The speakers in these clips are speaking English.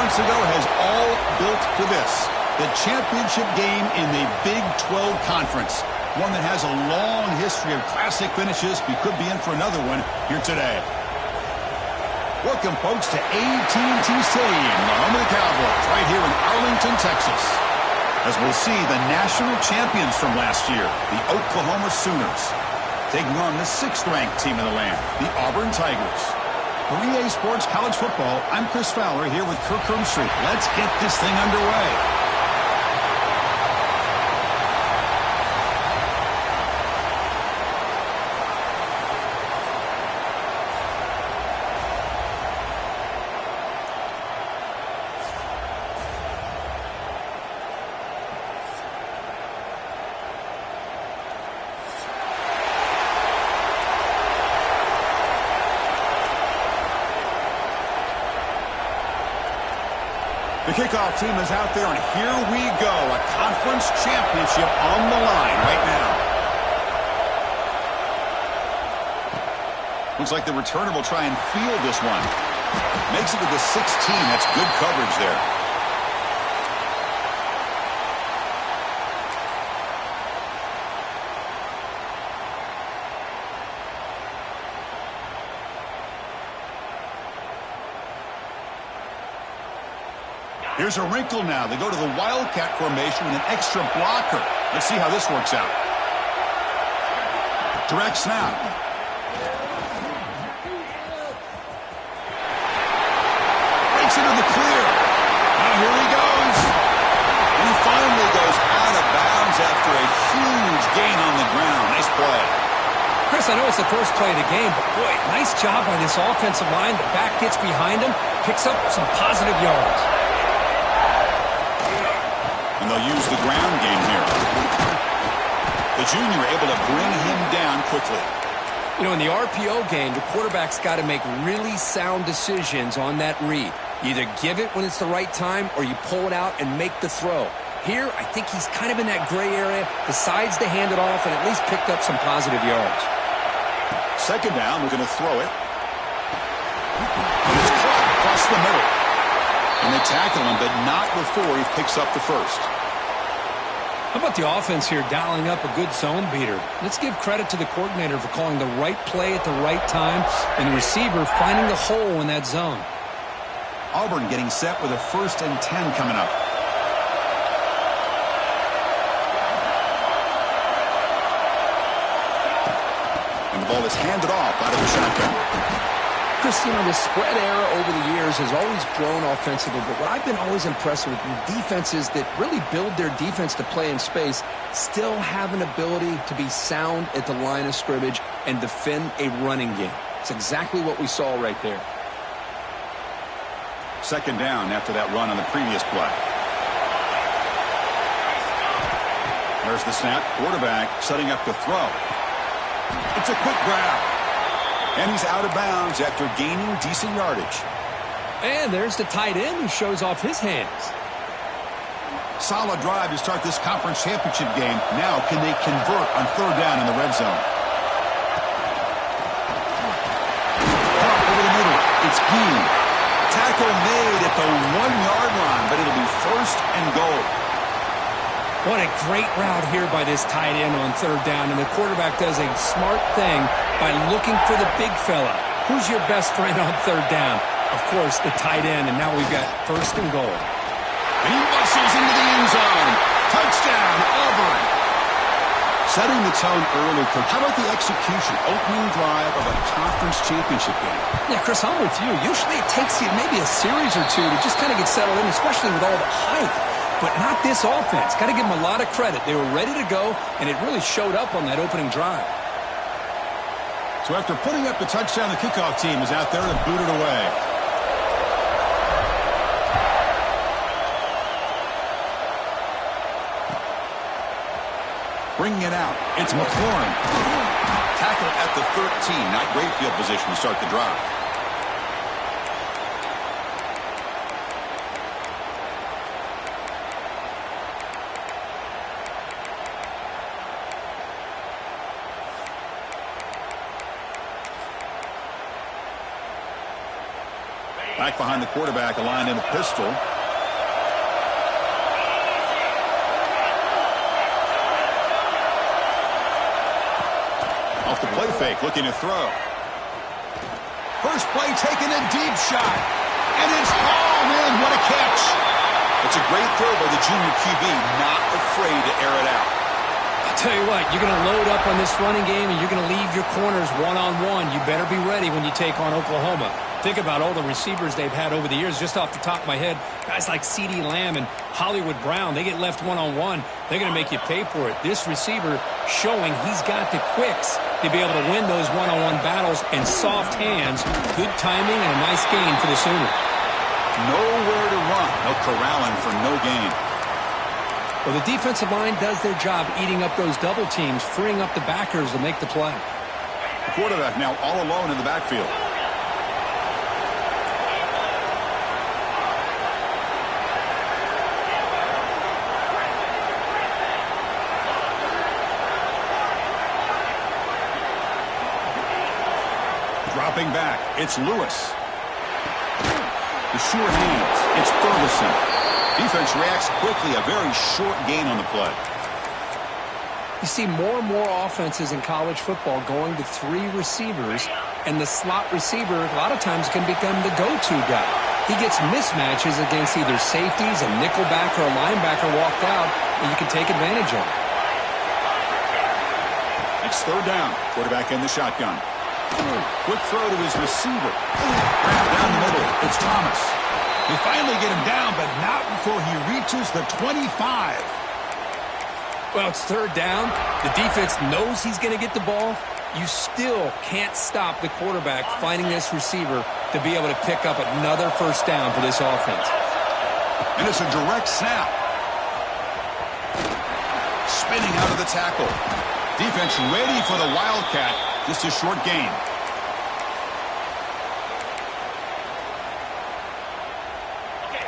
months ago has all built to this. The championship game in the Big 12 Conference. One that has a long history of classic finishes. We could be in for another one here today. Welcome, folks, to AT&T Stadium, the home of the Cowboys, right here in Arlington, Texas. As we'll see the national champions from last year, the Oklahoma Sooners, taking on the 6th-ranked team in the land, the Auburn Tigers. For EA Sports College Football, I'm Chris Fowler here with Kirk Hermstreet. Let's get this thing underway. The kickoff team is out there, and here we go. A conference championship on the line right now. Looks like the returner will try and field this one. Makes it to the 16. That's good coverage there. Here's a wrinkle now. They go to the Wildcat formation with an extra blocker. Let's see how this works out. Direct snap. Breaks into the clear. Now here he goes. And he finally goes out of bounds after a huge gain on the ground. Nice play. Chris, I know it's the first play of the game, but boy, nice job by this offensive line. The back gets behind him, picks up some positive yards. And they'll use the ground game here. The junior able to bring him down quickly. You know, in the RPO game, the quarterback's got to make really sound decisions on that read. You either give it when it's the right time or you pull it out and make the throw. Here, I think he's kind of in that gray area, decides to hand it off and at least picked up some positive yards. Second down, we're going to throw it. And it's caught across the middle. And they tackle him, but not before he picks up the first. How about the offense here dialing up a good zone beater? Let's give credit to the coordinator for calling the right play at the right time and the receiver finding the hole in that zone. Auburn getting set with a 1st and 10 coming up. And the ball is handed off out of the shotgun. Chris, you know, the spread era over the years has always grown offensively, but what I've been always impressed with defenses that really build their defense to play in space still have an ability to be sound at the line of scrimmage and defend a running game. It's exactly what we saw right there. Second down after that run on the previous play. There's the snap. Quarterback setting up the throw. It's a quick grab. And he's out of bounds after gaining decent yardage. And there's the tight end who shows off his hands. Solid drive to start this conference championship game. Now, can they convert on 3rd down in the red zone? Over the middle, it's Gee. Tackle made at the 1-yard line, but it'll be 1st and goal. What a great route here by this tight end on 3rd down, and the quarterback does a smart thing by looking for the big fella. Who's your best friend on 3rd down? Of course, the tight end, and now we've got 1st and goal. And he muscles into the end zone. Touchdown, Auburn. Setting the tone early, Kirk. How about the execution, opening drive of a conference championship game? Yeah, Chris, I'm with you. Usually it takes you maybe a series or two to just kind of get settled in, especially with all the hype. But not this offense. Got to give them a lot of credit. They were ready to go, and it really showed up on that opening drive. So after putting up the touchdown, the kickoff team is out there to boot it away. Bringing it out, it's McLaurin. Tackle at the 13. Not great field position to start the drive. Back behind the quarterback, aligned in a pistol. Off the play fake, looking to throw. First play, taking a deep shot. And it's hauled in. What a catch. It's a great throw by the junior QB, not afraid to air it out. I'll tell you what, you're going to load up on this running game, and you're going to leave your corners one-on-one. You better be ready when you take on Oklahoma. Think about all the receivers they've had over the years. Just off the top of my head, guys like CeeDee Lamb and Hollywood Brown, they get left one-on-one. They're going to make you pay for it. This receiver showing he's got the quicks to be able to win those one-on-one battles, and soft hands, good timing, and a nice gain for the Sooners. Nowhere to run. No corralling for no gain. Well, the defensive line does their job eating up those double teams, freeing up the backers to make the play. The quarterback now all alone in the backfield. Dropping back, it's Lewis. The sure hands, it's Ferguson. Defense reacts quickly, a very short gain on the play. You see more and more offenses in college football going to 3 receivers, and the slot receiver a lot of times can become the go-to guy. He gets mismatches against either safeties, a nickelback, or a linebacker walked out, and you can take advantage of it. It's third down. Quarterback in the shotgun. Quick throw to his receiver. Wrapped down the middle. It's Thomas. They finally get him down, but not before he reaches the 25. Well, it's third down. The defense knows he's going to get the ball. You still can't stop the quarterback finding this receiver to be able to pick up another first down for this offense. And it's a direct snap. Spinning out of the tackle. Defense ready for the Wildcat. Just a short gain.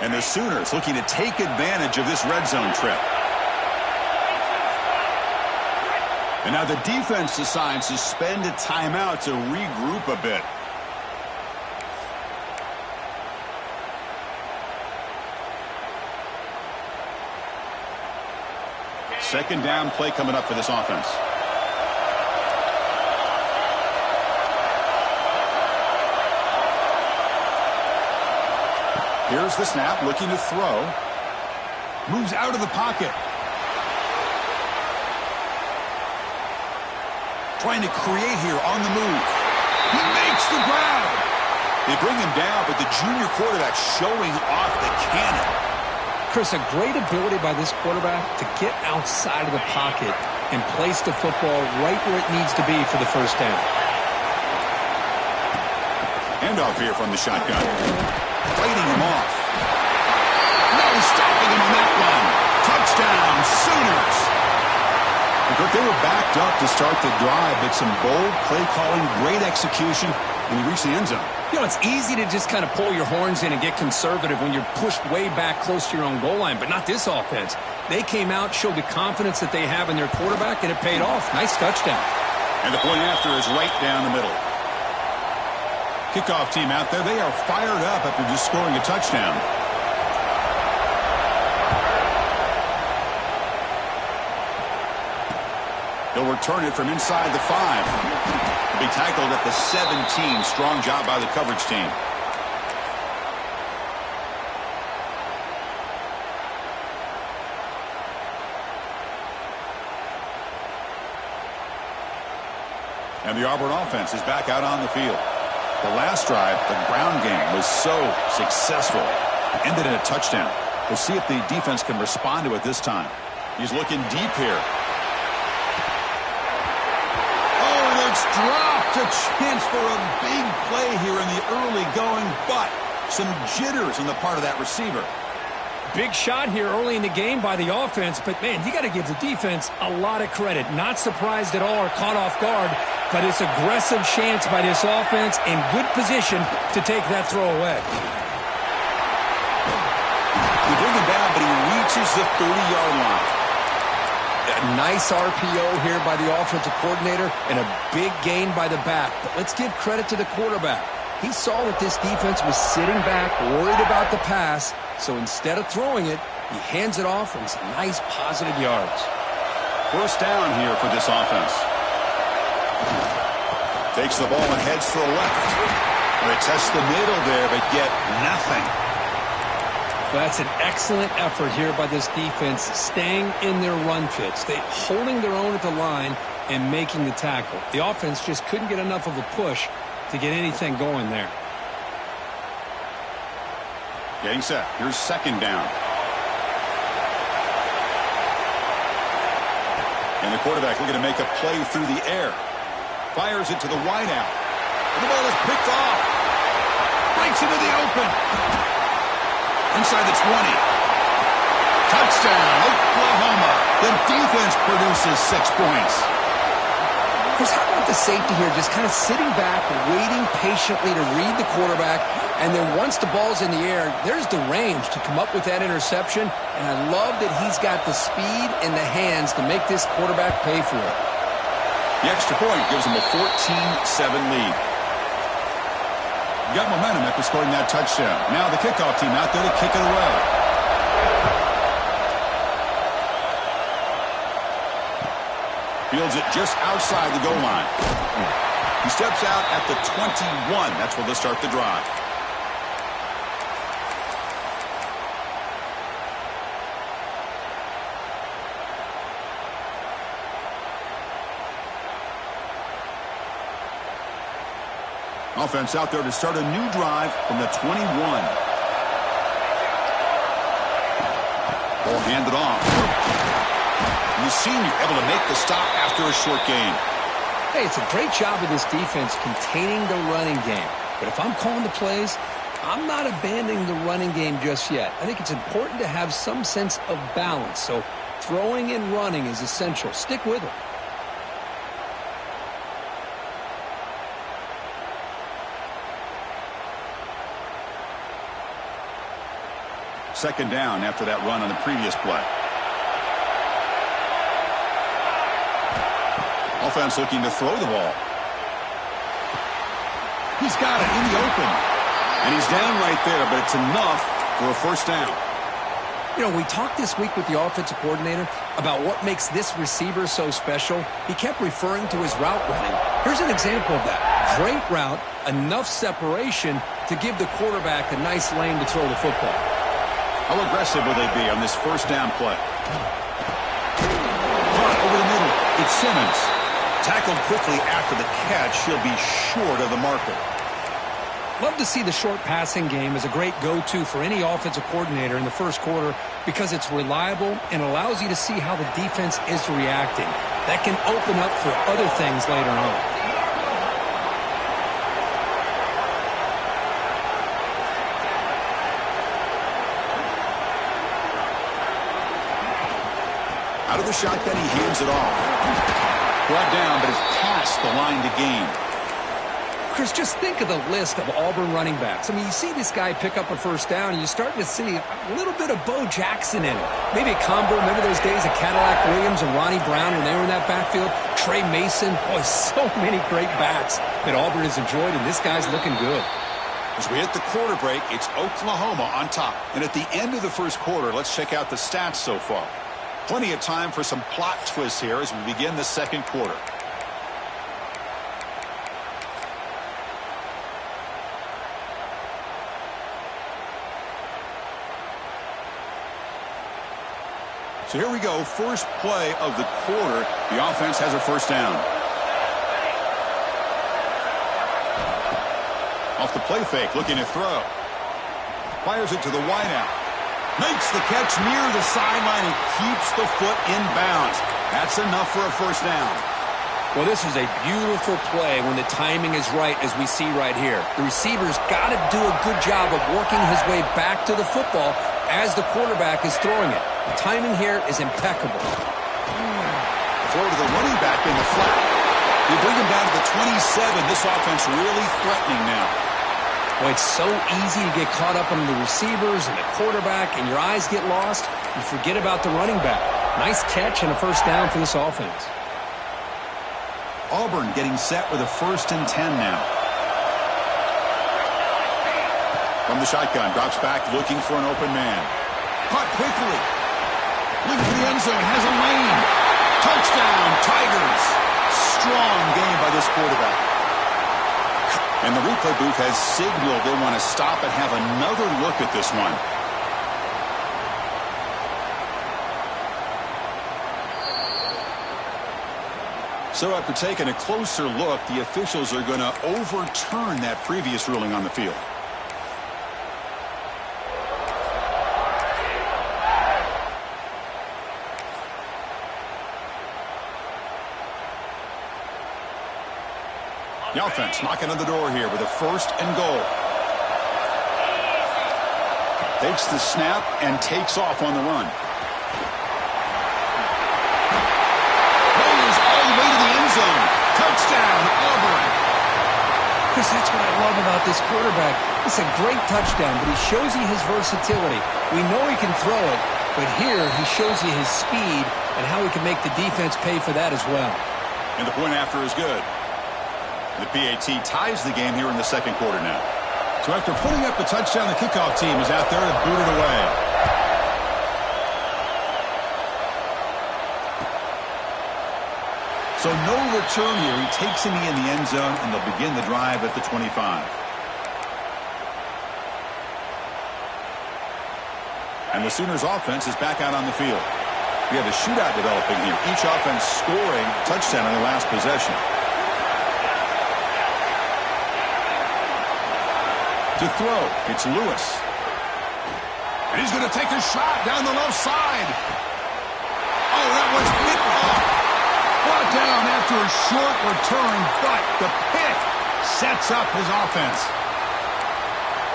And the Sooners looking to take advantage of this red zone trip. And now the defense decides to spend a timeout to regroup a bit. Second down play coming up for this offense. Here's the snap, looking to throw. Moves out of the pocket. Trying to create here on the move. He makes the grab. They bring him down, but the junior quarterback showing off the cannon. Chris, a great ability by this quarterback to get outside of the pocket and place the football right where it needs to be for the first down. Handoff here from the shotgun. Fighting him off. No stopping him on that one. Touchdown, Sooners. But they were backed up to start the drive, but some bold play calling, great execution, and he reached the end zone. You know, it's easy to just kind of pull your horns in and get conservative when you're pushed way back close to your own goal line, but not this offense. They came out, showed the confidence that they have in their quarterback, and it paid off. Nice touchdown. And the point after is right down the middle. Kickoff team out there, they are fired up after just scoring a touchdown. They'll return it from inside the 5. They'll be tackled at the 17. Strong job by the coverage team. And the Auburn offense is back out on the field. The last drive, the ground game, was so successful. Ended in a touchdown. We'll see if the defense can respond to it this time. He's looking deep here. Oh, it's dropped. A chance for a big play here in the early going, but some jitters on the part of that receiver. Big shot here early in the game by the offense, but, man, you got to give the defense a lot of credit. Not surprised at all or caught off guard, but it's aggressive chance by this offense in good position to take that throw away. They bring him down, but he reaches the 30-yard line. A nice RPO here by the offensive coordinator and a big gain by the back. But let's give credit to the quarterback. He saw that this defense was sitting back, worried about the pass, so instead of throwing it, he hands it off and some nice positive yards. First down here for this offense. Takes the ball and heads to the left. They test the middle there, but get nothing. That's an excellent effort here by this defense, staying in their run fits. They holding their own at the line and making the tackle. The offense just couldn't get enough of a push to get anything going there. Getting set. Here's second down. And the quarterback looking to make a play through the air. Fires it to the wideout. And the ball is picked off. Breaks into the open. Inside the 20. Touchdown, Oklahoma. The defense produces 6 points. Chris, how about the safety here just kind of sitting back, waiting patiently to read the quarterback, and then once the ball's in the air, there's the range to come up with that interception, and I love that he's got the speed and the hands to make this quarterback pay for it. The extra point gives them a 14-7 lead. Got momentum after scoring that touchdown. Now the kickoff team out there to kick it away. Fields it just outside the goal line. He steps out at the 21. That's where they'll start the drive. Offense out there to start a new drive from the 21. Ball handed off. And the senior able to make the stop after a short gain. Hey, it's a great job of this defense containing the running game. But if I'm calling the plays, I'm not abandoning the running game just yet. I think it's important to have some sense of balance. So throwing and running is essential. Stick with it. Second down after that run on the previous play. Offense looking to throw the ball. He's got it in the open. And he's down right there, but it's enough for a first down. You know, we talked this week with the offensive coordinator about what makes this receiver so special. He kept referring to his route running. Here's an example of that. Great route, enough separation to give the quarterback a nice lane to throw the football. How aggressive will they be on this first down play? Caught over the middle. It's Simmons. Tackled quickly after the catch. He'll be short of the marker. Love to see the short passing game as a great go-to for any offensive coordinator in the first quarter because it's reliable and allows you to see how the defense is reacting. That can open up for other things later on. Out of the shotgun, he hands it off. Brought down, but it's past the line to gain. Chris, just think of the list of Auburn running backs. I mean, you see this guy pick up a first down, and you're starting to see a little bit of Bo Jackson in it. Maybe a combo. Remember those days of Cadillac Williams and Ronnie Brown when they were in that backfield? Trey Mason. Boy, so many great backs that Auburn has enjoyed, and this guy's looking good. As we hit the quarter break, it's Oklahoma on top. And at the end of the first quarter, let's check out the stats so far. Plenty of time for some plot twists here as we begin the second quarter. So here we go, first play of the quarter. The offense has a first down. Off the play fake, looking to throw. Fires it to the wideout. Makes the catch near the sideline and keeps the foot in bounds. That's enough for a first down. Well, this is a beautiful play when the timing is right, as we see right here. The receiver's got to do a good job of working his way back to the football as the quarterback is throwing it. The timing here is impeccable. Throw to the running back in the flat. They bring him down to the 27. This offense really threatening now. Well, it's so easy to get caught up on the receivers and the quarterback, and your eyes get lost. You forget about the running back. Nice catch and a first down for this offense. Auburn getting set with a 1st and 10 now. From the shotgun, drops back, looking for an open man. Caught quickly. Looking for the end zone, has a lane. Touchdown, Tigers. Strong game by this quarterback. And the replay booth has signaled they want to stop and have another look at this one. So after taking a closer look, the officials are going to overturn that previous ruling on the field. The offense knocking on the door here with a 1st and goal. Takes the snap and takes off on the run. Rolls all the way to the end zone. Touchdown, Auburn. Chris, that's what I love about this quarterback. It's a great touchdown, but he shows you his versatility. We know he can throw it, but here he shows you his speed and how he can make the defense pay for that as well. And the point after is good. The PAT ties the game here in the 2nd quarter now. So after putting up the touchdown, the kickoff team is out there to boot it away. So no return here. He takes him in the end zone, and they'll begin the drive at the 25. And the Sooners offense is back out on the field. We have a shootout developing here. Each offense scoring a touchdown on the last possession. To throw, it's Lewis. And he's going to take a shot down the left side. Oh, that was picked off. Brought down after a short return, but the pick sets up his offense.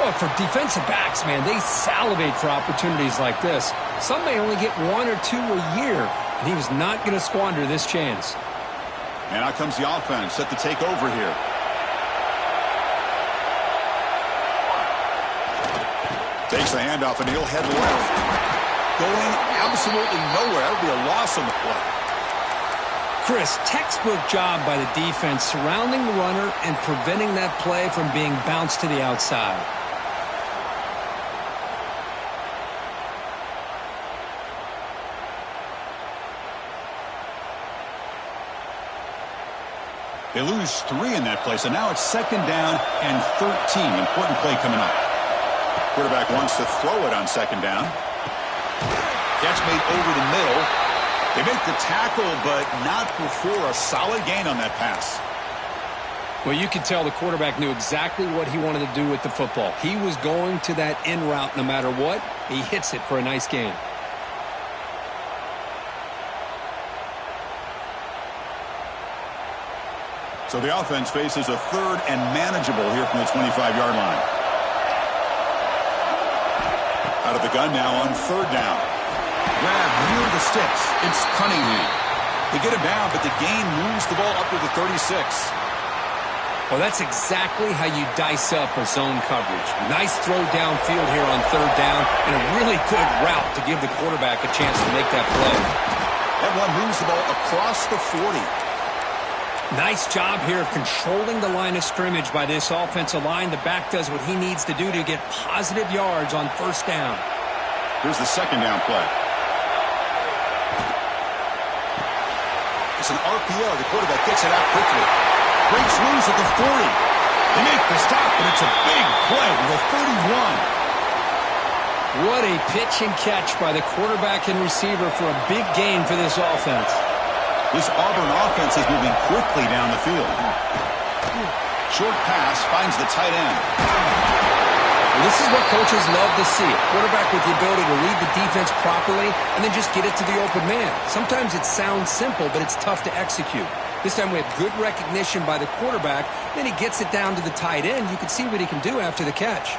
Well, for defensive backs, man, they salivate for opportunities like this. Some may only get 1 or 2 a year, and he was not going to squander this chance. And out comes the offense set to take over here. Takes the handoff, and he'll head left. Going absolutely nowhere. That would be a loss on the play. Chris, textbook job by the defense surrounding the runner and preventing that play from being bounced to the outside. They lose 3 in that play, so now it's 2nd down and 13. Important play coming up. Quarterback wants to throw it on 2nd down. Catch made over the middle. They make the tackle, but not before a solid gain on that pass. Well, you could tell the quarterback knew exactly what he wanted to do with the football. He was going to that in route no matter what. He hits it for a nice gain. So the offense faces a 3rd and manageable here from the 25-yard line. Out of the gun now on 3rd down. Grab near the sticks. It's Cunningham. They get him down, but the gain moves the ball up to the 36. Well, that's exactly how you dice up a zone coverage. Nice throw downfield here on 3rd down, and a really good route to give the quarterback a chance to make that play. That one moves the ball across the 40. Nice job here of controlling the line of scrimmage by this offensive line. The back does what he needs to do to get positive yards on 1st down. Here's the 2nd down play. It's an RPO. The quarterback gets it out quickly. Breaks loose at the 40. They make the stop, and it's a big play with a 31. What a pitch and catch by the quarterback and receiver for a big gain for this offense. This Auburn offense is moving quickly down the field. Short pass finds the tight end. Well, this is what coaches love to see. A quarterback with the ability to read the defense properly and then just get it to the open man. Sometimes it sounds simple, but it's tough to execute. This time we have good recognition by the quarterback. Then he gets it down to the tight end. You can see what he can do after the catch.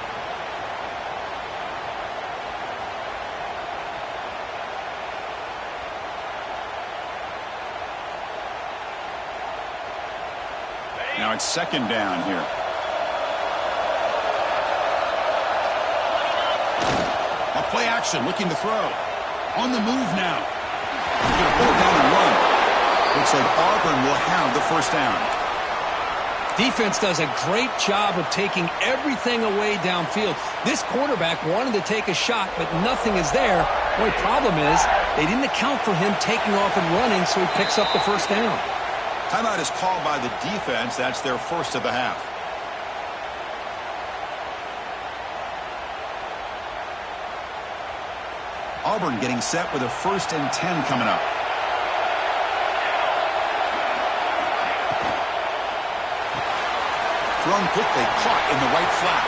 Now it's 2nd down here. A play action, looking to throw. On the move now. He's going to pull it down and run. Looks like Auburn will have the 1st down. Defense does a great job of taking everything away downfield. This quarterback wanted to take a shot, but nothing is there. The only problem is they didn't account for him taking off and running, so he picks up the first down. Timeout is called by the defense. That's their first of the half. Auburn getting set with a 1st and 10 coming up. Thrown quickly, caught in the right flat.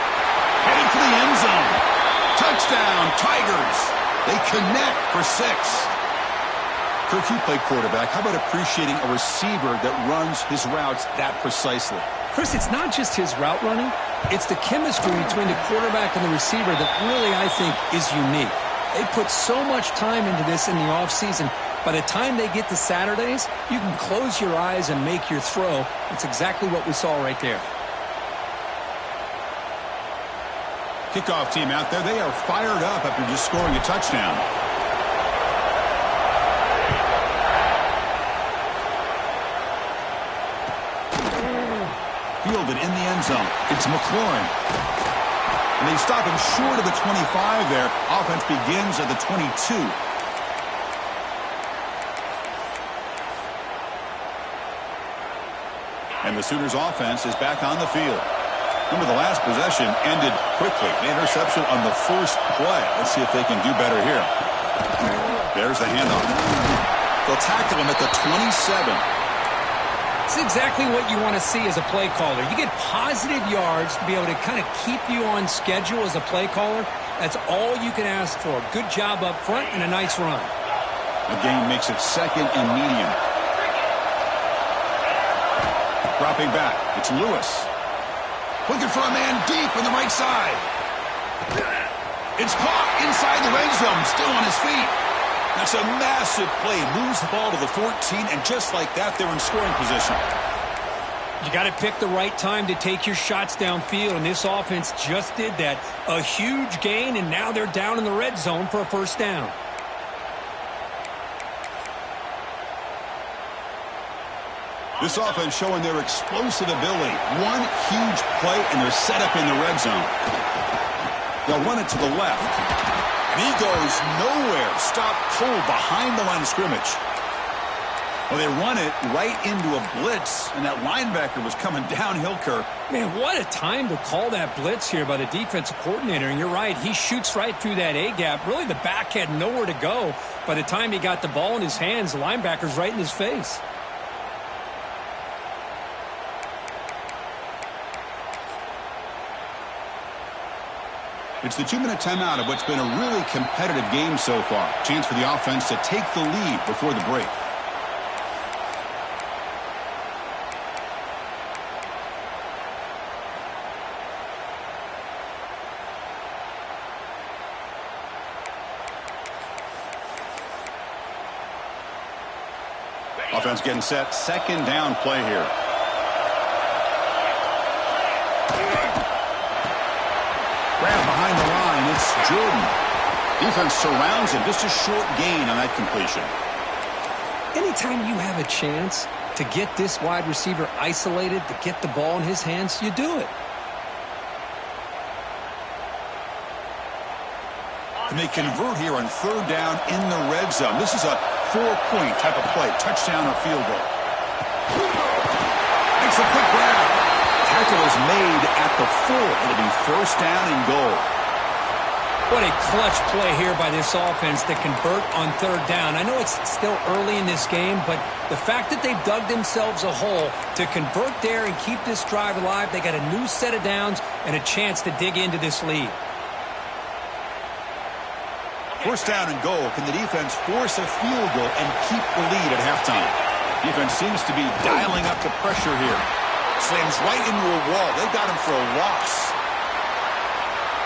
Headed for the end zone. Touchdown, Tigers. They connect for 6. Kirk, you play quarterback. How about appreciating a receiver that runs his routes that precisely? Chris, it's not just his route running. It's the chemistry between the quarterback and the receiver that really, I think, is unique. They put so much time into this in the offseason. By the time they get to Saturdays, you can close your eyes and make your throw. It's exactly what we saw right there. Kickoff team out there. They are fired up after just scoring a touchdown. Fielded in the end zone. It's McLaurin. And they stop him short of the 25 there. Offense begins at the 22. And the Sooners offense is back on the field. Remember, the last possession ended quickly. The interception on the first play. Let's see if they can do better here. There's the handoff. They'll tackle him at the 27. It's exactly what you want to see as a play caller. You get positive yards to be able to kind of keep you on schedule as a play caller. That's all you can ask for. Good job up front and a nice run. The game makes it 2nd and medium. Dropping back. It's Lewis. Looking for a man deep on the right side. It's caught inside the red zone. Still on his feet. That's a massive play. Moves the ball to the 14, and just like that, they're in scoring position. You got to pick the right time to take your shots downfield, and this offense just did that. A huge gain, and now they're down in the red zone for a first down. This offense showing their explosive ability. One huge play, and they're set up in the red zone. They'll run it to the left. And he goes nowhere. Stop cold behind the line of scrimmage. Well, they run it right into a blitz, and that linebacker was coming downhill, Kirk. Man, what a time to call that blitz here by the defensive coordinator. And you're right, he shoots right through that A-gap. Really, the back had nowhere to go. By the time he got the ball in his hands, the linebacker's right in his face. It's the 2-minute timeout of what's been a really competitive game so far. Chance for the offense to take the lead before the break. Offense getting set. 2nd down play here. Grab behind the line. It's Jordan. Defense surrounds him. Just a short gain on that completion. Anytime you have a chance to get this wide receiver isolated, to get the ball in his hands, you do it. And they convert here on 3rd down in the red zone. This is a 4-point type of play. Touchdown or field goal. Makes a quick grab. Tackle is made at the 4. It'll be 1st down and goal. What a clutch play here by this offense to convert on 3rd down. I know it's still early in this game, but the fact that they've dug themselves a hole to convert there and keep this drive alive, they got a new set of downs and a chance to dig into this lead. 1st down and goal. Can the defense force a field goal and keep the lead at halftime? Defense seems to be dialing up the pressure here. Slams right into a wall. They got him for a loss.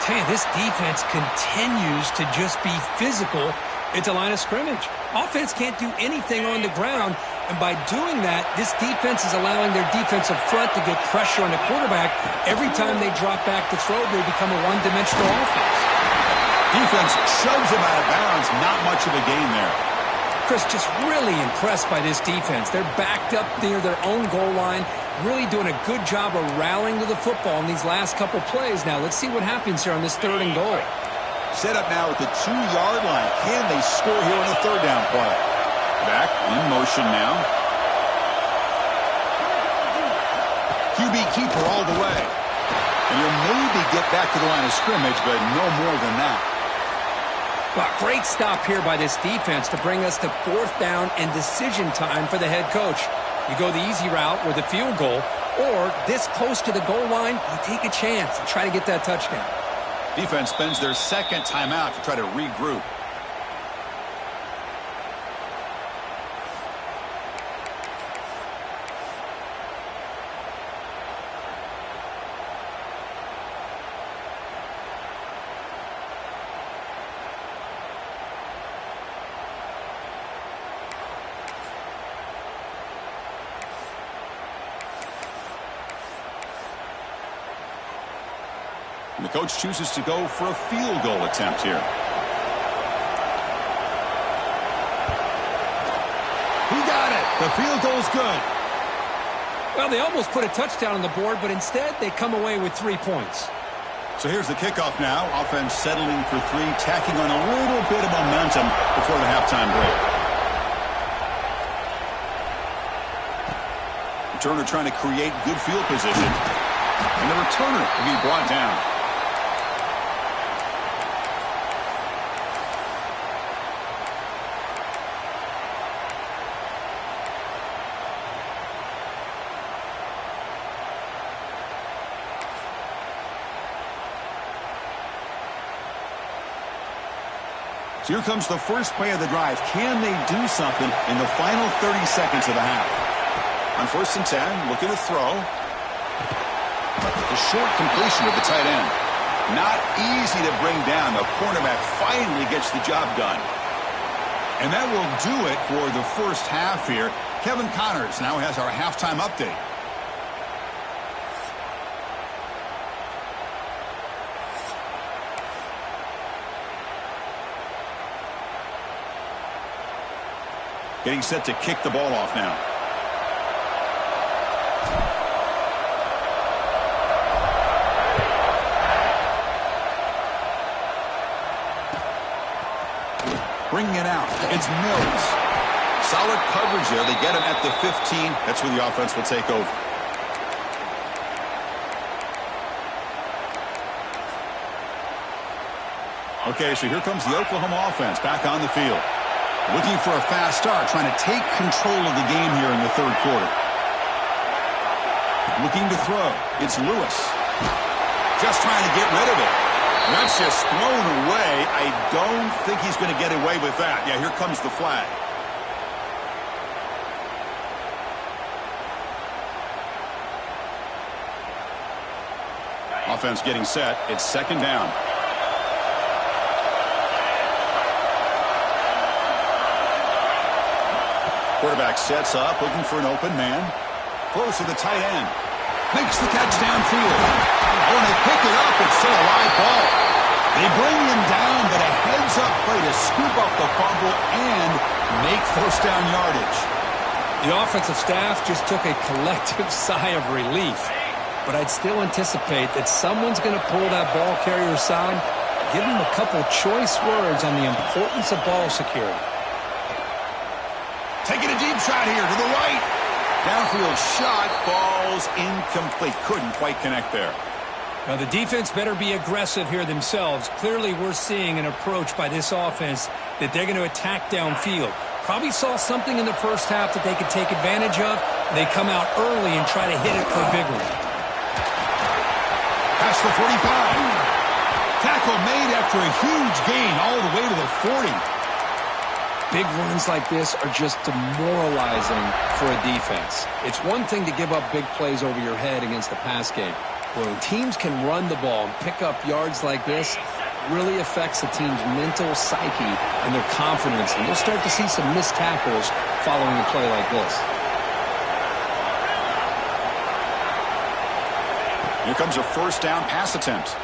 Tell you, this defense continues to just be physical at the line of scrimmage. Offense can't do anything on the ground, and by doing that, this defense is allowing their defensive front to get pressure on the quarterback. Every time they drop back to throw, they become a one-dimensional offense. Defense shoves him out of bounds. Not much of a gain there. Chris, just really impressed by this defense. They're backed up near their own goal line, Really doing a good job of rallying to the football in these last couple plays. Now, let's see what happens here on this 3rd and goal. Set up now at the 2-yard line. Can they score here on the 3rd down play? Back in motion now. QB keeper all the way. And you'll maybe get back to the line of scrimmage, but no more than that. Well, great stop here by this defense to bring us to 4th down and decision time for the head coach. You go the easy route with a field goal, or this close to the goal line, you take a chance and try to get that touchdown. Defense spends their 2nd timeout to try to regroup. And the coach chooses to go for a field goal attempt here. He got it. The field goal's good. Well, they almost put a touchdown on the board, but instead they come away with 3 points. So here's the kickoff now. Offense settling for 3, tacking on a little bit of momentum before the halftime break. Returner trying to create good field position. And the returner will be brought down. So here comes the first play of the drive. Can they do something in the final 30 seconds of the half? On 1st and 10, looking to throw. The short completion of the tight end. Not easy to bring down. The cornerback finally gets the job done. And that will do it for the first half here. Kevin Connors now has our halftime update. Getting set to kick the ball off now. Bringing it out. It's Mills. Solid coverage there. They get him at the 15. That's where the offense will take over. Okay, so here comes the Oklahoma offense back on the field. Looking for a fast start, trying to take control of the game here in the 3rd quarter. Looking to throw. It's Lewis. Just trying to get rid of it. That's just thrown away. I don't think he's going to get away with that. Yeah, here comes the flag. Offense getting set. It's 2nd down. Quarterback sets up, looking for an open man. Throws to the tight end. Makes the catch downfield. Oh, and they pick it up. It's still a live ball. They bring him down, but a heads-up play to scoop up the fumble and make 1st down yardage. The offensive staff just took a collective sigh of relief. But I'd still anticipate that someone's going to pull that ball carrier aside, give him a couple choice words on the importance of ball security. Taking a deep shot here to the right. Downfield shot falls incomplete. Couldn't quite connect there. Now the defense better be aggressive here themselves. Clearly we're seeing an approach by this offense that they're going to attack downfield. Probably saw something in the first half that they could take advantage of. They come out early and try to hit it for a big one. Past the 45. Tackle made after a huge gain all the way to the 40. Big runs like this are just demoralizing for a defense. It's one thing to give up big plays over your head against the pass game. When teams can run the ball and pick up yards like this, it really affects the team's mental psyche and their confidence. And you'll start to see some missed tackles following a play like this. Here comes a 1st down pass attempt.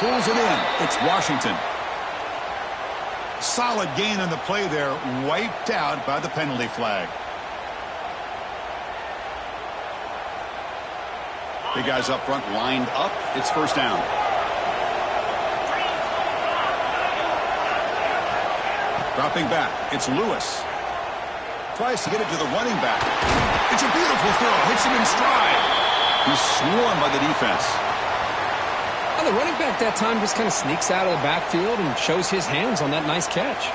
Pulls it in. It's Washington. Solid gain on the play there, wiped out by the penalty flag. The guys up front lined up. It's first down. Dropping back. It's Lewis. Tries to get it to the running back. It's a beautiful throw. Hits him in stride. He's swarmed by the defense. Well, the running back that time just kind of sneaks out of the backfield and shows his hands on that nice catch.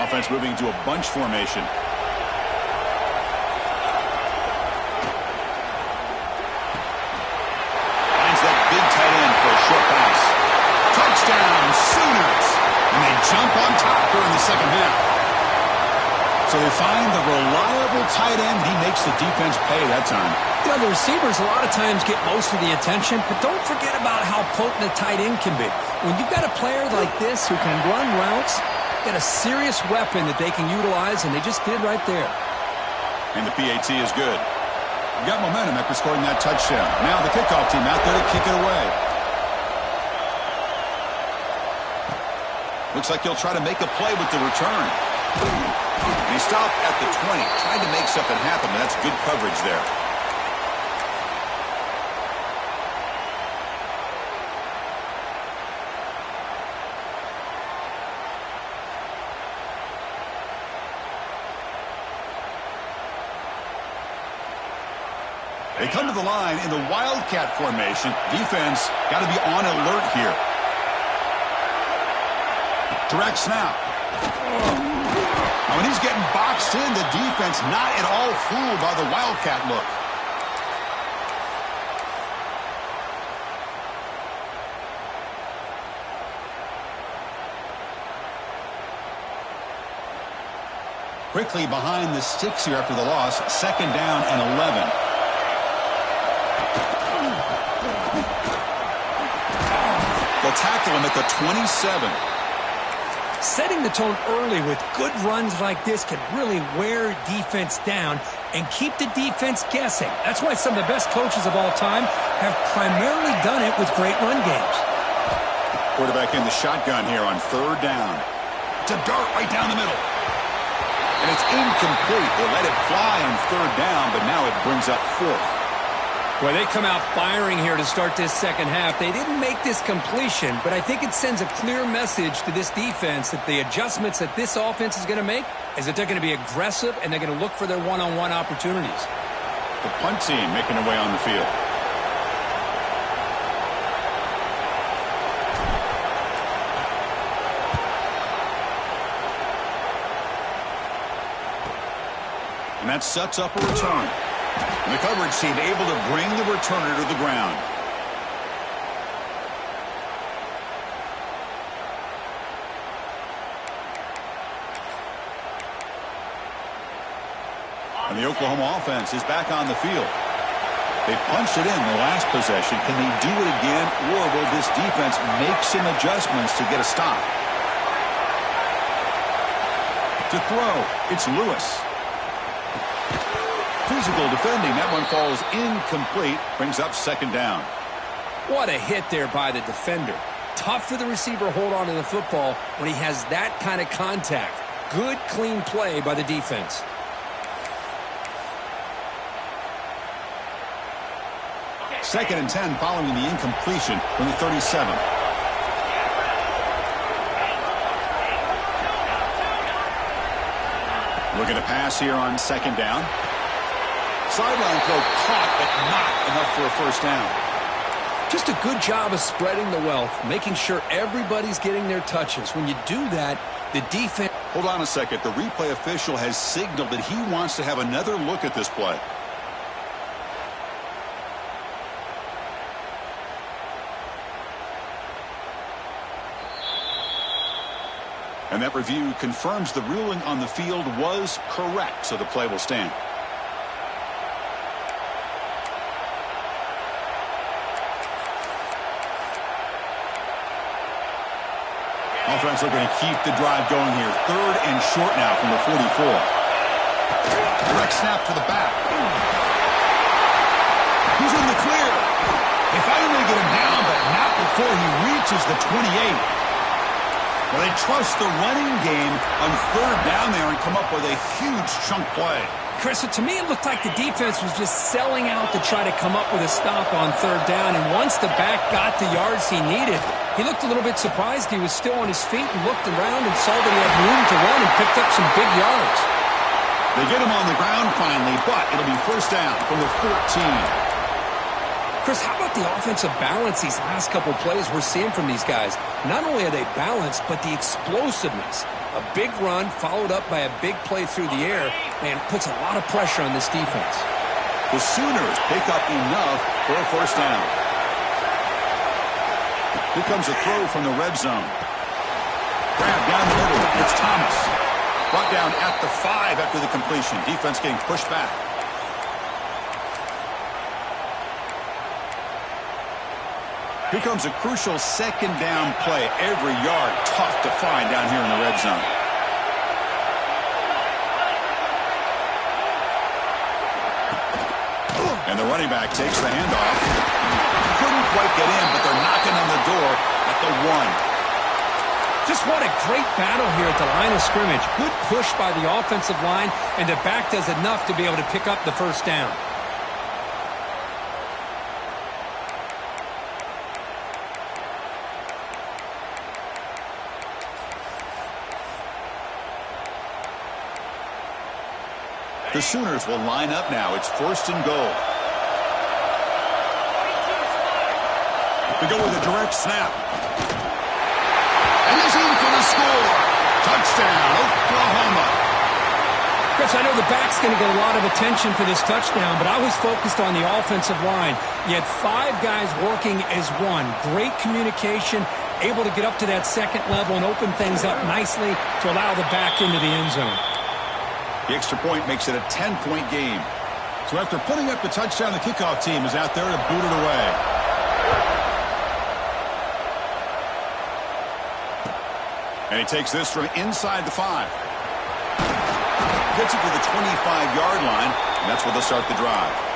Offense moving into a bunch formation. Finds that big tight end for a short pass. Touchdown, Sooners! And they jump on top during the second half. So they find the reliable tight end. He makes the defense pay that time. You know, the receivers a lot of times get most of the attention, but don't forget about how potent a tight end can be. When you've got a player like this who can run routes, got a serious weapon that they can utilize, and they just did right there. And the PAT is good. Got momentum after scoring that touchdown. Now the kickoff team out there to kick it away. Looks like he'll try to make a play with the return. And he stopped at the 20, trying to make something happen, but that's good coverage there. They come to the line in the Wildcat formation. Defense got to be on alert here. Direct snap. When he's getting boxed in, the defense not at all fooled by the Wildcat look. Quickly behind the sticks here after the loss. Second down and 11. They'll tackle him at the 27. Setting the tone early with good runs like this can really wear defense down and keep the defense guessing. That's why some of the best coaches of all time have primarily done it with great run games. Quarterback in the shotgun here on third down. It's a dart right down the middle. And it's incomplete. They let it fly on third down, but now it brings up fourth. Well, they come out firing here to start this second half. They didn't make this completion, but I think it sends a clear message to this defense that the adjustments that this offense is going to make is that they're going to be aggressive and they're going to look for their one-on-one opportunities. The punt team making their way on the field. And that sets up a return. And the coverage team able to bring the returner to the ground. And the Oklahoma offense is back on the field. They punched it in the last possession. Can they do it again, or will this defense make some adjustments to get a stop? To throw, it's Lewis. Physical defending. That one falls incomplete. Brings up second down. What a hit there by the defender. Tough for the receiver to hold on to the football when he has that kind of contact. Good, clean play by the defense. Second and 10 following the incompletion from the 37. Looking to pass here on second down. Sideline throw caught, but not enough for a first down. Just a good job of spreading the wealth, making sure everybody's getting their touches. When you do that, the defense... Hold on a second. The replay official has signaled that he wants to have another look at this play. And that review confirms the ruling on the field was correct, so the play will stand. Offense looking to keep the drive going here. Third and short now from the 44. Direct snap to the back. He's in the clear. They finally get him down, but not before he reaches the 28. Well, they trust the running game on third down there and come up with a huge chunk play. Chris, to me, it looked like the defense was just selling out to try to come up with a stop on third down. And once the back got the yards he needed, he looked a little bit surprised. He was still on his feet and looked around and saw that he had room to run and picked up some big yards. They get him on the ground finally, but it'll be first down from the 14. Chris, how about the offensive balance these last couple plays we're seeing from these guys? Not only are they balanced, but the explosiveness. A big run followed up by a big play through the air, and puts a lot of pressure on this defense. The Sooners pick up enough for a first down. Here comes a throw from the red zone. Grab down the middle. It's Thomas. Brought down at the 5 after the completion. Defense getting pushed back. Here comes a crucial second down play. Every yard tough to find down here in the red zone. And the running back takes the handoff. Couldn't quite get in, but they're knocking on the door at the 1. Just what a great battle here at the line of scrimmage. Good push by the offensive line, and the back does enough to be able to pick up the first down. The Sooners will line up now. It's first and goal. We go with a direct snap. And he's in for the score. Touchdown, Oklahoma. Chris, I know the back's going to get a lot of attention for this touchdown, but I was focused on the offensive line. You had 5 guys working as one. Great communication, able to get up to that second level and open things up nicely to allow the back into the end zone. The extra point makes it a 10-point game. So after putting up the touchdown, the kickoff team is out there to boot it away. And he takes this from inside the 5. Gets it to the 25-yard line, and that's where they'll start the drive.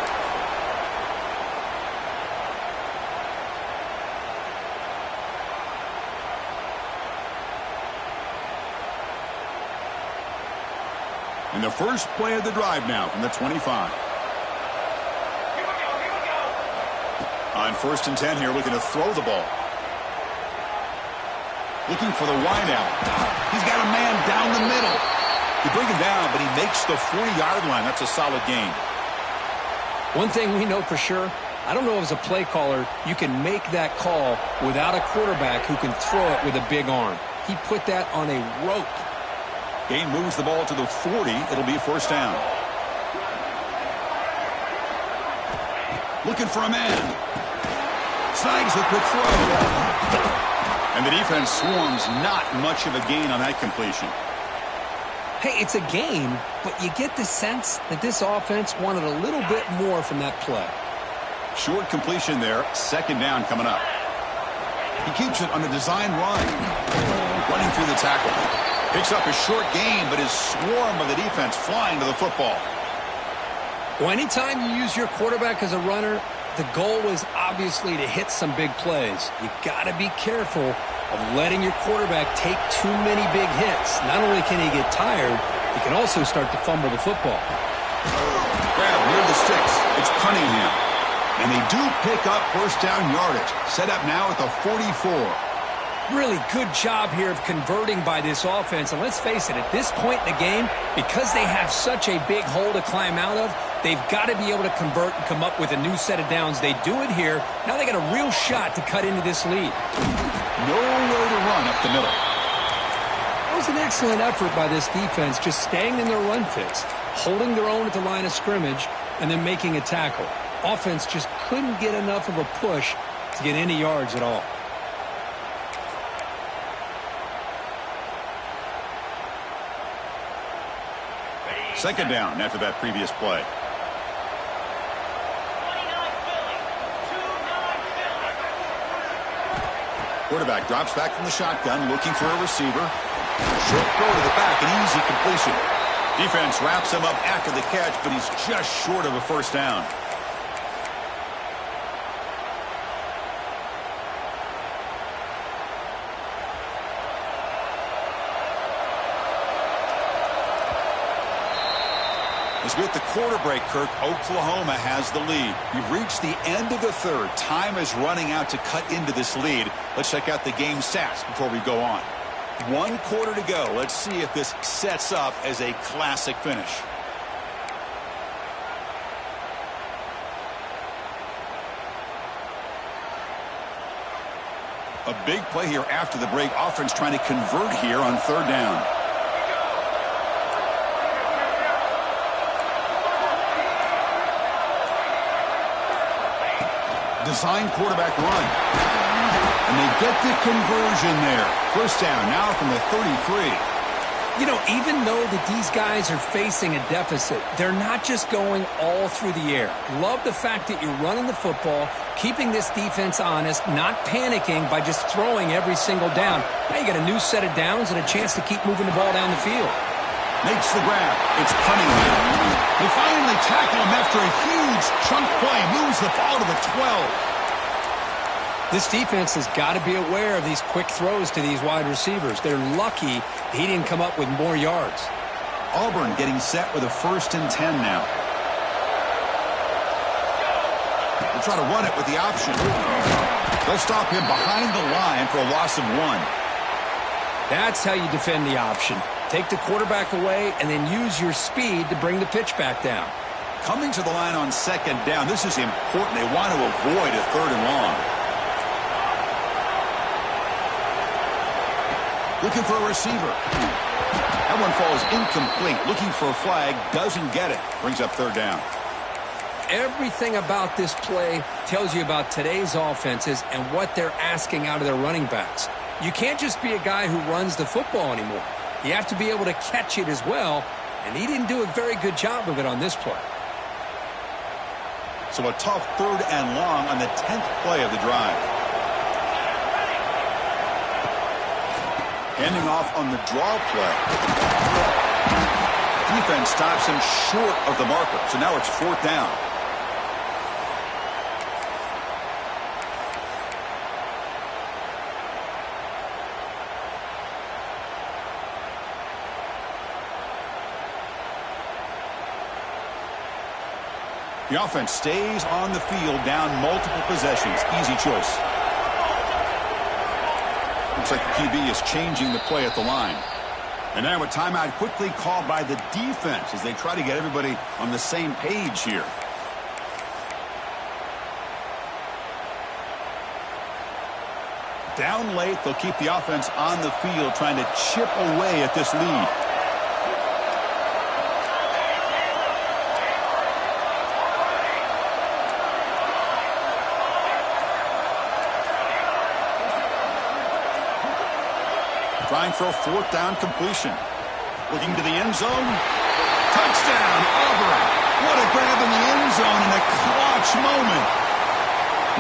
And the first play of the drive now from the 25. On first and 10 here, looking to throw the ball. Looking for the wideout. He's got a man down the middle. You bring him down, but he makes the 40-yard line. That's a solid gain. One thing we know for sure, I don't know if as a play caller you can make that call without a quarterback who can throw it with a big arm. He put that on a rope. Gain moves the ball to the 40. It'll be first down. Looking for a man. Snags the quick throw. And the defense swarms. Not much of a gain on that completion. Hey, it's a gain, but you get the sense that this offense wanted a little bit more from that play. Short completion there. Second down coming up. He keeps it on a design run. Running through the tackle. Picks up a short gain, but his swarm of the defense flying to the football. Well, anytime you use your quarterback as a runner, the goal is obviously to hit some big plays. You got to be careful of letting your quarterback take too many big hits. Not only can he get tired, he can also start to fumble the football. Grab near the sticks. It's Cunningham. And they do pick up first down yardage. Set up now at the 44. Really good job here of converting by this offense. And let's face it, at this point in the game, because they have such a big hole to climb out of, they've got to be able to convert and come up with a new set of downs. They do it here. Now they got a real shot to cut into this lead. Nowhere to run up the middle. That was an excellent effort by this defense, just staying in their run fits, holding their own at the line of scrimmage, and then making a tackle. Offense just couldn't get enough of a push to get any yards at all. Second down after that previous play. Quarterback drops back from the shotgun, looking for a receiver. Short throw to the back, an easy completion. Defense wraps him up after the catch, but he's just short of a first down. As we hit the quarter break, Kirk, Oklahoma has the lead. We've reached the end of the third. Time is running out to cut into this lead. Let's check out the game stats before we go on. 1 quarter to go. Let's see if this sets up as a classic finish. A big play here after the break. Offense trying to convert here on 3rd down. Design quarterback run. And they get the conversion there. 1st down now from the 33. You know, even though that these guys are facing a deficit, they're not just going all through the air. Love the fact that you're running the football, keeping this defense honest, not panicking by just throwing every single down. Now you got a new set of downs and a chance to keep moving the ball down the field. Makes the grab. It's Cunningham. They finally tackle him after a huge chunk play. Moves the ball to the 12. This defense has got to be aware of these quick throws to these wide receivers. They're lucky he didn't come up with more yards. Auburn getting set with a 1st and 10 now. They'll try to run it with the option. They'll stop him behind the line for a loss of 1. That's how you defend the option. Take the quarterback away and then use your speed to bring the pitch back down. Coming to the line on 2nd down. This is important. They want to avoid a 3rd and long. Looking for a receiver. That one falls incomplete. Looking for a flag. Doesn't get it. Brings up 3rd down. Everything about this play tells you about today's offenses and what they're asking out of their running backs. You can't just be a guy who runs the football anymore. You have to be able to catch it as well, and he didn't do a very good job of it on this play. So a tough 3rd and long on the 10th play of the drive. Handing off on the draw play. Defense stops him short of the marker. So now it's 4th down. The offense stays on the field down multiple possessions. Easy choice. Looks like the QB is changing the play at the line. And now a timeout quickly called by the defense as they try to get everybody on the same page here. Down late, they'll keep the offense on the field trying to chip away at this lead. Trying for a 4th down completion. Looking to the end zone. Touchdown, Auburn. What a grab in the end zone in a clutch moment.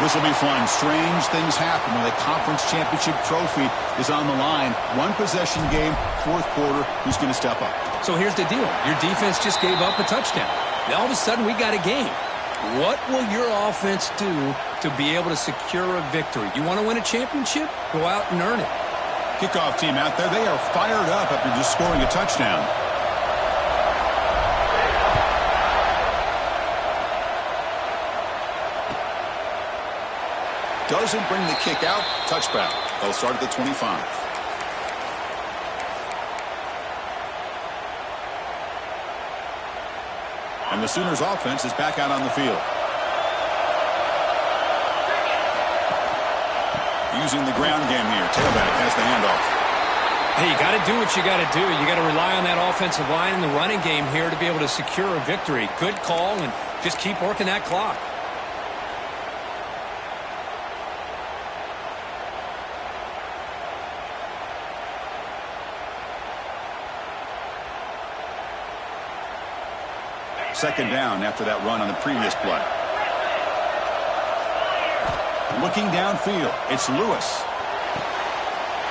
This will be fun. Strange things happen when the conference championship trophy is on the line. 1 possession game, 4th quarter. Who's going to step up? So here's the deal. Your defense just gave up a touchdown. Now all of a sudden we got a game. What will your offense do to be able to secure a victory? You want to win a championship? Go out and earn it. Kickoff team out there. They are fired up after just scoring a touchdown. Doesn't bring the kick out. Touchback. They'll start at the 25. And the Sooners offense is back out on the field. Using the ground game here. Tailback has the handoff. Hey, you got to do what you got to do. You got to rely on that offensive line in the running game here to be able to secure a victory. Good call, and just keep working that clock. Second down after that run on the previous play. Looking downfield, it's Lewis.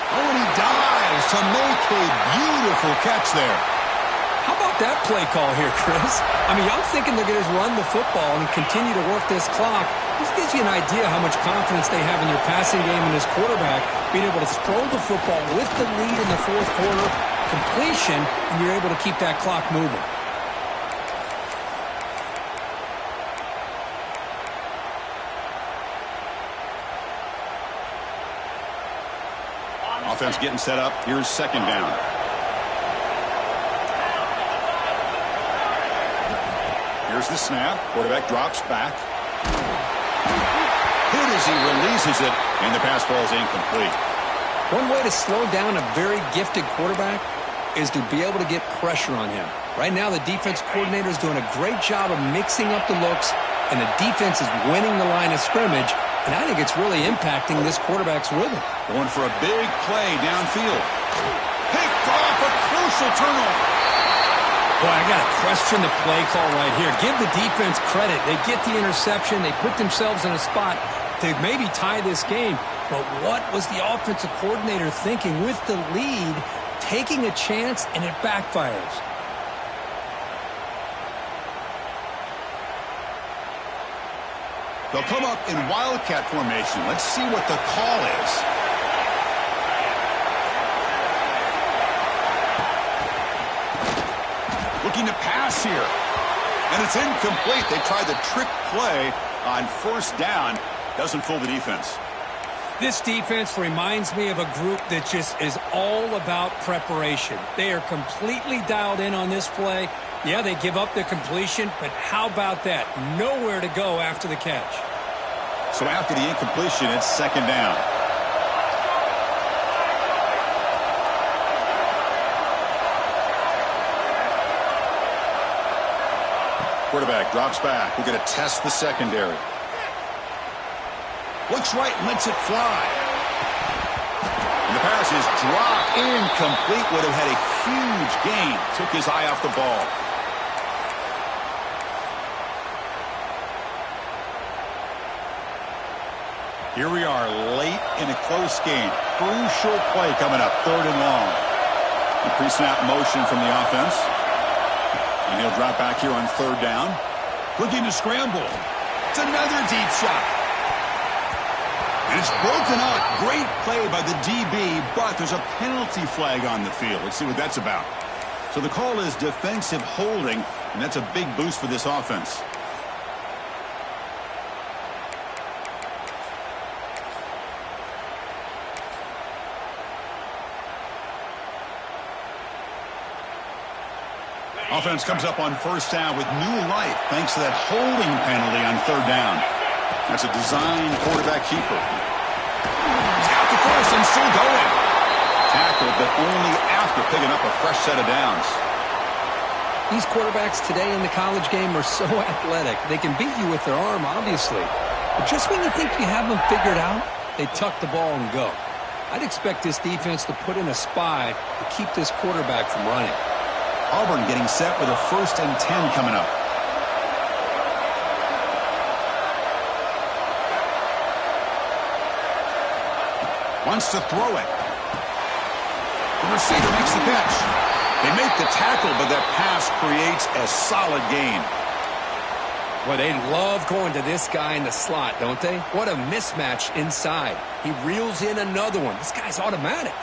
Oh, and he dives to make a beautiful catch there. How about that play call here, Chris? I mean, I'm thinking they're going to run the football and continue to work this clock. This gives you an idea how much confidence they have in their passing game and this quarterback being able to throw the football with the lead in the 4th quarter, completion, and you're able to keep that clock moving. Offense getting set up. Here's second down. Here's the snap. Quarterback drops back. Hit as he releases it, and the pass falls incomplete. One way to slow down a very gifted quarterback is to be able to get pressure on him. Right now, the defense coordinator is doing a great job of mixing up the looks, and the defense is winning the line of scrimmage, and I think it's really impacting this quarterback's rhythm. Going for a big play downfield. Picked off, a crucial turnover. Boy, I got to question the play call right here. Give the defense credit. They get the interception. They put themselves in a spot to maybe tie this game. But what was the offensive coordinator thinking with the lead, taking a chance, and it backfires? They'll come up in wildcat formation. Let's see what the call is. Looking to pass here. And it's incomplete. They tried the trick play on first down. Doesn't fool the defense. This defense reminds me of a group that just is all about preparation. They are completely dialed in on this play. Yeah, they give up the completion, but how about that? Nowhere to go after the catch. So after the incompletion, it's second down. Quarterback drops back. We're going to test the secondary. Looks right, lets it fly. And the pass is dropped incomplete. Would have had a huge gain. Took his eye off the ball. Here we are late in a close game. Crucial play coming up, third and long. The pre-snap motion from the offense. And he'll drop back here on third down. Looking to scramble. It's another deep shot. And it's broken up. Great play by the DB, but there's a penalty flag on the field. Let's see what that's about. So the call is defensive holding, and that's a big boost for this offense. Offense comes up on first down with new life thanks to that holding penalty on third down. That's a design quarterback keeper. Out to first and still going. Tackled, but only after picking up a fresh set of downs. These quarterbacks today in the college game are so athletic. They can beat you with their arm, obviously. But just when you think you have them figured out, they tuck the ball and go. I'd expect this defense to put in a spy to keep this quarterback from running. Auburn getting set with a 1st and 10 coming up. Wants to throw it. The receiver makes the catch. They make the tackle, but that pass creates a solid gain. Well, they love going to this guy in the slot, don't they? What a mismatch inside. He reels in another one. This guy's automatic.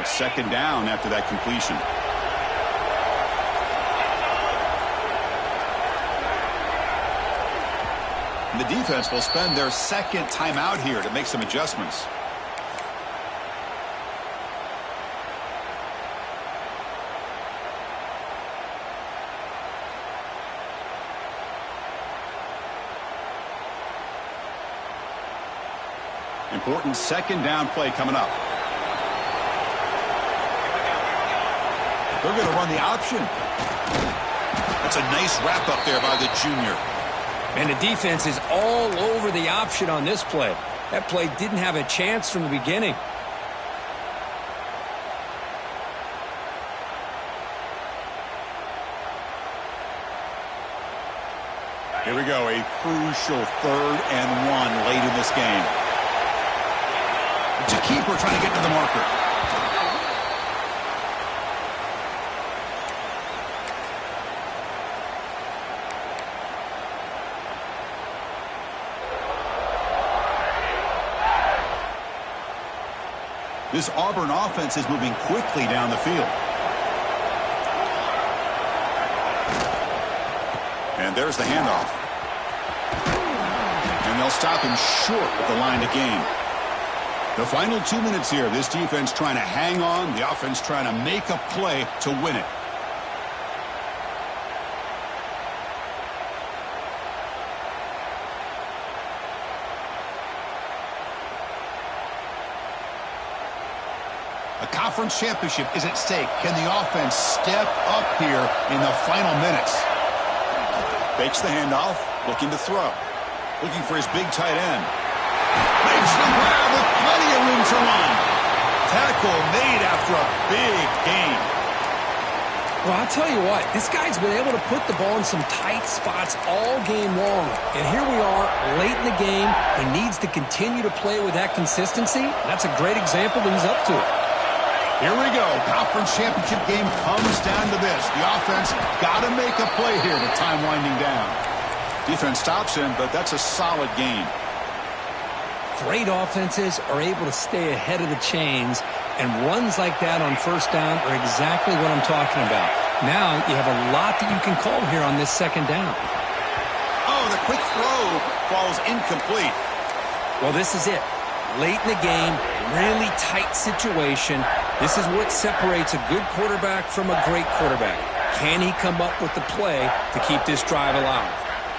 It's second down after that completion. And the defense will spend their second timeout here to make some adjustments. Important second down play coming up. They're going to run the option. That's a nice wrap up there by the junior. And the defense is all over the option on this play. That play didn't have a chance from the beginning. Here we go, a crucial 3rd and 1 late in this game. It's a keeper trying to get to the marker. This Auburn offense is moving quickly down the field. And there's the handoff. And they'll stop him short of the line to gain. The final 2 minutes here. This defense trying to hang on. The offense trying to make a play to win it. A conference championship is at stake. Can the offense step up here in the final minutes? Fakes the handoff, looking to throw. Looking for his big tight end. Makes the grab with plenty of room to run. Tackle made after a big gain. Well, I'll tell you what, this guy's been able to put the ball in some tight spots all game long. And here we are, late in the game. He needs to continue to play with that consistency. That's a great example that he's up to. Here we go. Conference championship game comes down to this. The offense got to make a play here with time winding down. Defense stops him, but that's a solid gain. Great offenses are able to stay ahead of the chains, and runs like that on first down are exactly what I'm talking about. Now you have a lot that you can call here on this second down. Oh, the quick throw falls incomplete. Well, this is it. Late in the game, really tight situation. This is what separates a good quarterback from a great quarterback. Can he come up with the play to keep this drive alive?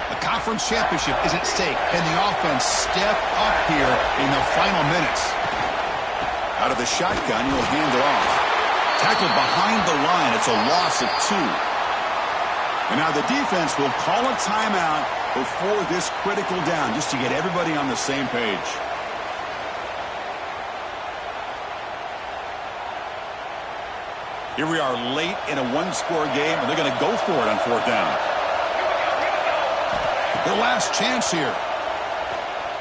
A conference championship is at stake. Can the offense step up here in the final minutes? Out of the shotgun, he'll hand it off. Tackled behind the line. It's a loss of 2. And now the defense will call a timeout before this critical down, just to get everybody on the same page. Here we are late in a one-score game, and they're going to go for it on fourth down. Their last chance here.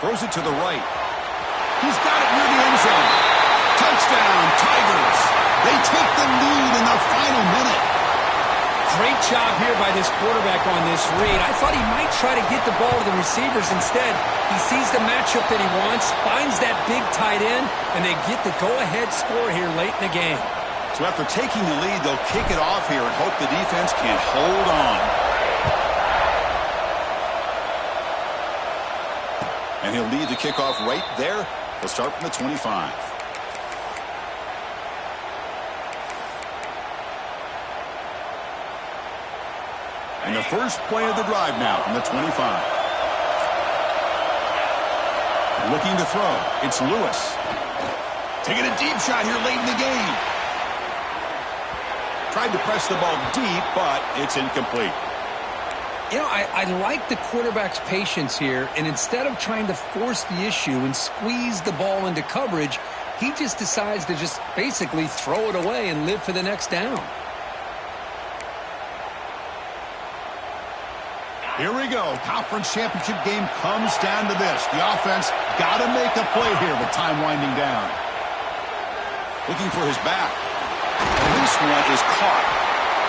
Throws it to the right. He's got it near the end zone. Touchdown, Tigers. They take the lead in the final minute. Great job here by this quarterback on this read. I thought he might try to get the ball to the receivers instead. He sees the matchup that he wants, finds that big tight end, and they get the go-ahead score here late in the game. So after taking the lead, they'll kick it off here and hope the defense can hold on. And he'll lead the kickoff right there. He'll start from the 25. And the first play of the drive now from the 25. Looking to throw. It's Lewis. Taking a deep shot here late in the game. Tried to press the ball deep, but it's incomplete. You know, I like the quarterback's patience here, and instead of trying to force the issue and squeeze the ball into coverage, he just decides to just basically throw it away and live for the next down. Here we go. Conference championship game comes down to this. The offense got to make a play here with time winding down. Looking for his back. And this one is caught.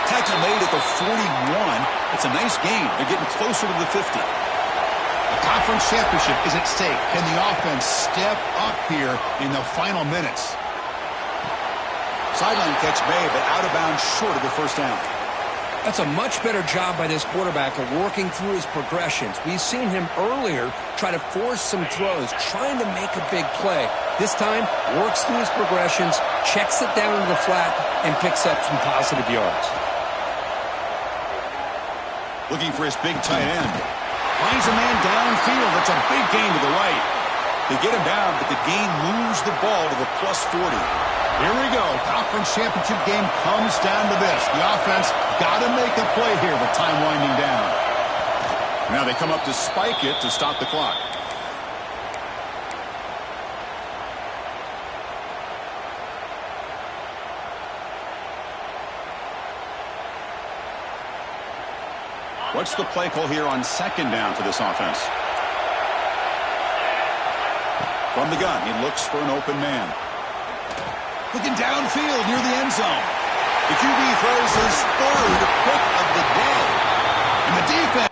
Tackle made at the 41. It's a nice gain. They're getting closer to the 50. A conference championship is at stake. Can the offense step up here in the final minutes? Sideline catch made, but out of bounds short of the first down. That's a much better job by this quarterback of working through his progressions. We've seen him earlier try to force some throws, trying to make a big play. This time, works through his progressions, checks it down to the flat, and picks up some positive yards. Looking for his big tight end. Finds a man downfield. That's a big gain to the right. They get him down, but the gain moves the ball to the plus 40. Here we go. Conference championship game comes down to this. The offense got to make a play here with time winding down. Now they come up to spike it to stop the clock. What's the play call here on second down for this offense? From the gun, he looks for an open man. Looking downfield near the end zone. The QB throws his third pick of the day. And the defense